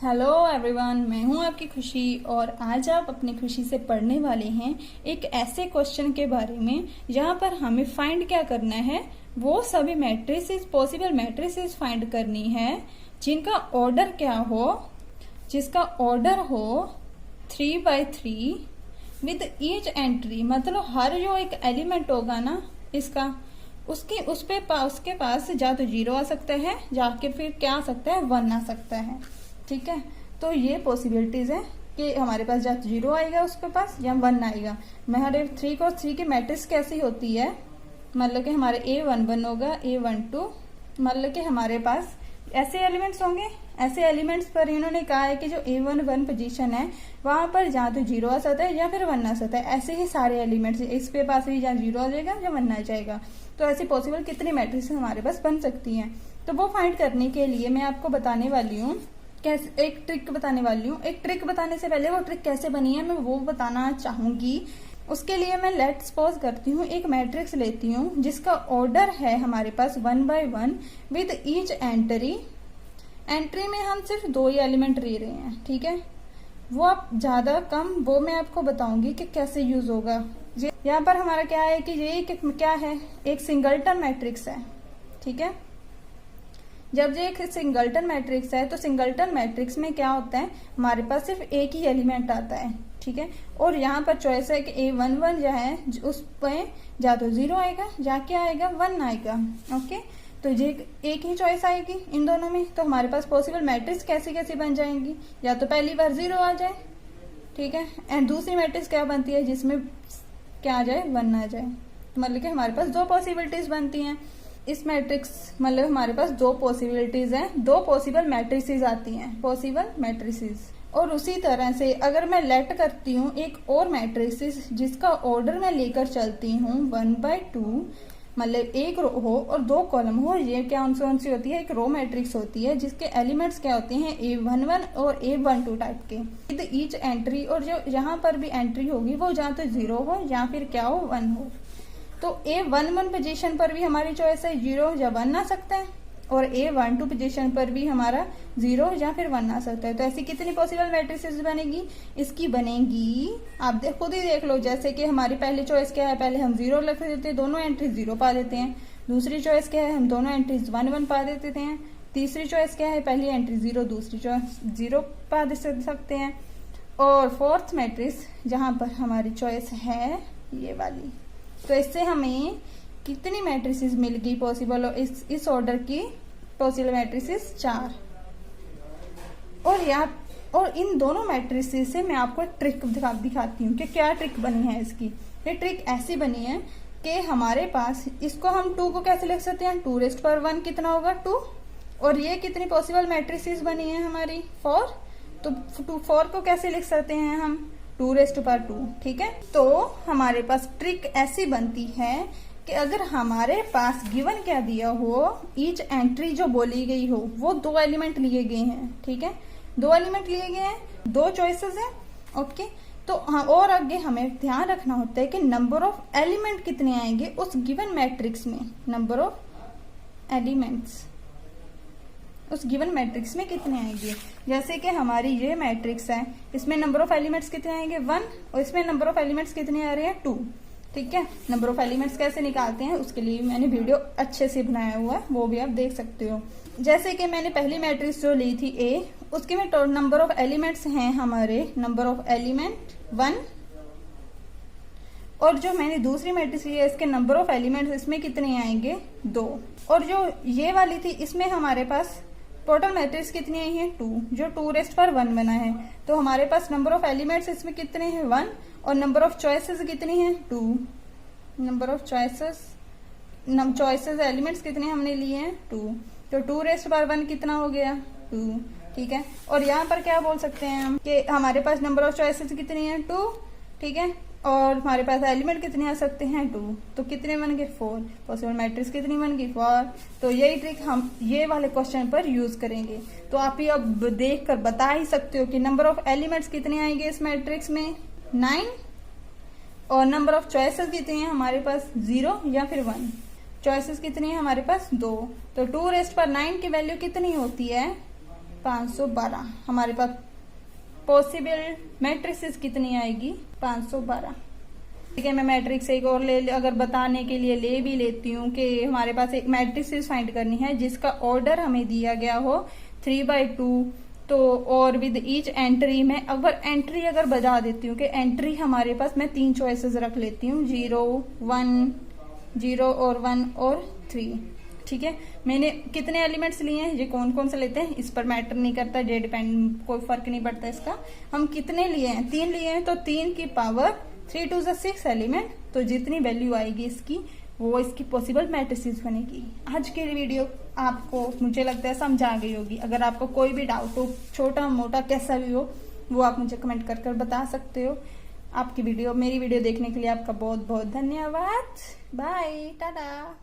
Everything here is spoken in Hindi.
हेलो एवरीवन, मैं हूं आपकी खुशी और आज आप अपनी खुशी से पढ़ने वाले हैं एक ऐसे क्वेश्चन के बारे में जहां पर हमें फाइंड क्या करना है। वो सभी मैट्रिसेस, पॉसिबल मैट्रिसेस फाइंड करनी है जिनका ऑर्डर क्या हो, जिसका ऑर्डर हो 3/3 विद ईच एंट्री। मतलब हर जो एक एलिमेंट होगा ना इसका, उसके पास या तो 0 आ सकता है, जाके फिर क्या आ सकता है, 1 आ सकता है। ठीक है, तो ये पॉसिबिलिटीज है कि हमारे पास या तो 0 आएगा उसके पास या 1 आएगा। हमारे 3x3 की मैट्रिक्स कैसी होती है, मतलब कि हमारे A11 होगा, A12, मतलब कि हमारे पास ऐसे एलिमेंट्स होंगे। ऐसे एलिमेंट्स पर इन्होंने कहा है कि जो A11 पोजीशन है वहां पर या तो 0 आ सकता है या फिर 1 आ सकता है। ऐसे ही सारे एलिमेंट्स, इसके पास भी या 0 आ जाएगा या 1 आ जाएगा। तो ऐसी पॉसिबल कितनी मैट्रिक्स हमारे पास बन सकती हैं। तो वो फाइंड करने के लिए मैं आपको बताने वाली हूँ, कैसे एक ट्रिक बताने वाली हूँ। एक ट्रिक बताने से पहले वो ट्रिक कैसे बनी है मैं वो बताना चाहूंगी। उसके लिए मैं लेट सपोज करती हूँ, एक मैट्रिक्स लेती हूँ जिसका ऑर्डर है हमारे पास 1/1 विद ईच एंट्री। एंट्री में हम सिर्फ 2 ही एलिमेंट ले रहे हैं, ठीक है। वो आप ज्यादा कम वो मैं आपको बताऊंगी कि कैसे यूज होगा। यहाँ पर हमारा क्या है कि ये क्या है, एक सिंगलटन मैट्रिक्स है, ठीक है। जब ये एक सिंगलटन मैट्रिक्स है तो सिंगलटन मैट्रिक्स में क्या होता है, हमारे पास सिर्फ एक ही एलिमेंट आता है, ठीक है। और यहाँ पर चॉइस है कि A11 जो है उस पर या तो 0 आएगा या क्या आएगा, 1 आएगा। ओके, तो ये एक ही चॉइस आएगी इन दोनों में। तो हमारे पास पॉसिबल मैट्रिक्स कैसी कैसी बन जाएंगी, या तो पहली बार 0 आ जाए, ठीक है, एंड दूसरी मैट्रिक्स क्या बनती है जिसमें क्या आ जाए, 1 आ जाए। मतलब कि हमारे पास 2 पॉसिबिलिटीज बनती हैं इस मैट्रिक्स। मतलब हमारे पास 2 पॉसिबिलिटीज हैं, 2 पॉसिबल मैट्रिसेस आती हैं, पॉसिबल मैट्रिसेस। और उसी तरह से अगर मैं लेट करती हूँ एक और मैट्रिसेस जिसका ऑर्डर मैं लेकर चलती हूँ 1/2, मतलब एक रो हो और 2 कॉलम हो। ये क्या कौन सी होती है, एक रो मैट्रिक्स होती है जिसके एलिमेंट्स क्या होते हैं, A11 और A12 टाइप के विद ईच एंट्री। और जो यहाँ पर भी एंट्री होगी वो या तो 0 हो या फिर क्या हो, 1 हो। तो A11 पोजीशन पर भी हमारी चॉइस है 0 या 1 आ सकता है, और A12 पोजीशन पर भी हमारा 0 या फिर 1 आ सकता है। तो ऐसी कितनी पॉसिबल मैट्रिसेस बनेगी, इसकी बनेगी, आप खुद ही देख लो। जैसे कि हमारी पहली चॉइस क्या है, पहले हम 0 लिख देते हैं, दोनों एंट्रीज 0 पा देते हैं। दूसरी चॉइस क्या है, हम दोनों एंट्रीज 1 पा देते हैं। तीसरी चॉइस क्या है, पहली एंट्री 0, दूसरी चॉइस 0 पा दे सकते हैं। और फोर्थ मैट्रिक्स जहां पर हमारी चॉइस है ये वाली। तो इससे हमें कितनी मैट्रिसेस मिल गई पॉसिबल, इस ऑर्डर की पॉसिबल मैट्रिसेस 4। और इन दोनों मैट्रिसेस से मैं आपको एक ट्रिक दिखाती हूँ कि क्या ट्रिक बनी है इसकी। ये ट्रिक ऐसी बनी है कि हमारे पास इसको हम 2 को कैसे लिख सकते हैं, 2⁻1 कितना होगा, 2। और ये कितनी पॉसिबल मैट्रिसेस बनी है हमारी, 4। तो 4 को कैसे लिख सकते हैं हम, 2⁻2, ठीक है। तो हमारे पास ट्रिक ऐसी बनती है कि अगर हमारे पास गिवन क्या दिया हो, ईच एंट्री जो बोली गई हो वो 2 एलिमेंट लिए गए हैं, ठीक है, 2 एलिमेंट लिए गए हैं, 2 चॉइसेस हैं। ओके, तो हाँ, और आगे हमें ध्यान रखना होता है कि नंबर ऑफ एलिमेंट कितने आएंगे उस गिवन मैट्रिक्स में, नंबर ऑफ एलिमेंट्स उस गिवन मैट्रिक्स में कितने आएंगे। जैसे कि हमारी ये मैट्रिक्स है, इसमें नंबर ऑफ एलिमेंट्स कितने आएंगे, 1, और इसमें नंबर ऑफ एलिमेंट्स कितने आ रहे हैं, 2, ठीक है। नंबर ऑफ एलिमेंट्स कैसे निकालते हैं उसके लिए मैंने वीडियो अच्छे से बनाया हुआ है, वो भी आप देख सकते हो। जैसे कि मैंने पहली मैट्रिक्स जो ली थी A, उसके में नंबर ऑफ एलिमेंट्स हैं हमारे, नंबर ऑफ एलिमेंट 1। और जो मैंने दूसरी मैट्रिक्स ली है इसके नंबर ऑफ एलिमेंट्स इसमें कितने आएंगे, 2। और जो ये वाली थी इसमें हमारे पास टोटल मैट्रिक्स कितनी आई है, 2, जो 2⁻1 बना है। तो हमारे पास नंबर ऑफ एलिमेंट्स इसमें कितने हैं, 1, और नंबर ऑफ चॉइसेस कितनी है, 2। नंबर ऑफ चॉइसेस एलिमेंट्स कितने हमने लिए हैं, 2। तो 2⁻1 कितना हो गया, 2, ठीक है। और यहाँ पर क्या बोल सकते हैं हम कि हमारे पास नंबर ऑफ चॉइसेस कितनी है, 2, ठीक है, और हमारे पास एलिमेंट कितने आ सकते हैं, 2। तो कितने बन गए, 4। पॉसिबल मैट्रिक्स कितनी बन गई, 4। तो यही ट्रिक हम ये वाले क्वेश्चन पर यूज करेंगे। तो आप ये अब देख कर बता ही सकते हो कि नंबर ऑफ एलिमेंट्स कितने आएंगे इस मैट्रिक्स में, 9, और नंबर ऑफ चॉइसेस कितने हैं हमारे पास, 0 या फिर 1। चॉइसेस कितनी है हमारे पास, 2। तो 2⁻9 की वैल्यू कितनी होती है, 512। हमारे पास पॉसिबल मैट्रिसेस कितनी आएगी? 512। ठीक है, मैं मैट्रिक्स एक और अगर बताने के लिए ले भी लेती हूँ कि हमारे पास एक मैट्रिसेस फाइंड करनी है जिसका ऑर्डर हमें दिया गया हो 3/2, तो और विद ईच एंट्री में अगर बजा देती हूँ कि एंट्री हमारे पास, मैं 3 चॉइसेस रख लेती हूँ, 0, 1, 0 और 1 और 3। ठीक है, मैंने कितने एलिमेंट्स लिए हैं, ये कौन कौन से लेते हैं इस पर मैटर नहीं करता, ये डिपेंड, कोई फर्क नहीं पड़ता इसका। हम कितने लिए हैं? 3 लिए हैं, तो 3 की पावर 3 to 6 एलिमेंट, तो जितनी वैल्यू आएगी इसकी वो इसकी पॉसिबल मैट्रिसेस बनेगी। आज के वीडियो आपको मुझे लगता है समझ आ गई होगी। अगर आपको कोई भी डाउट हो, छोटा मोटा कैसा भी हो, वो आप मुझे कमेंट कर बता सकते हो। मेरी वीडियो देखने के लिए आपका बहुत बहुत धन्यवाद। बाय, टाटा।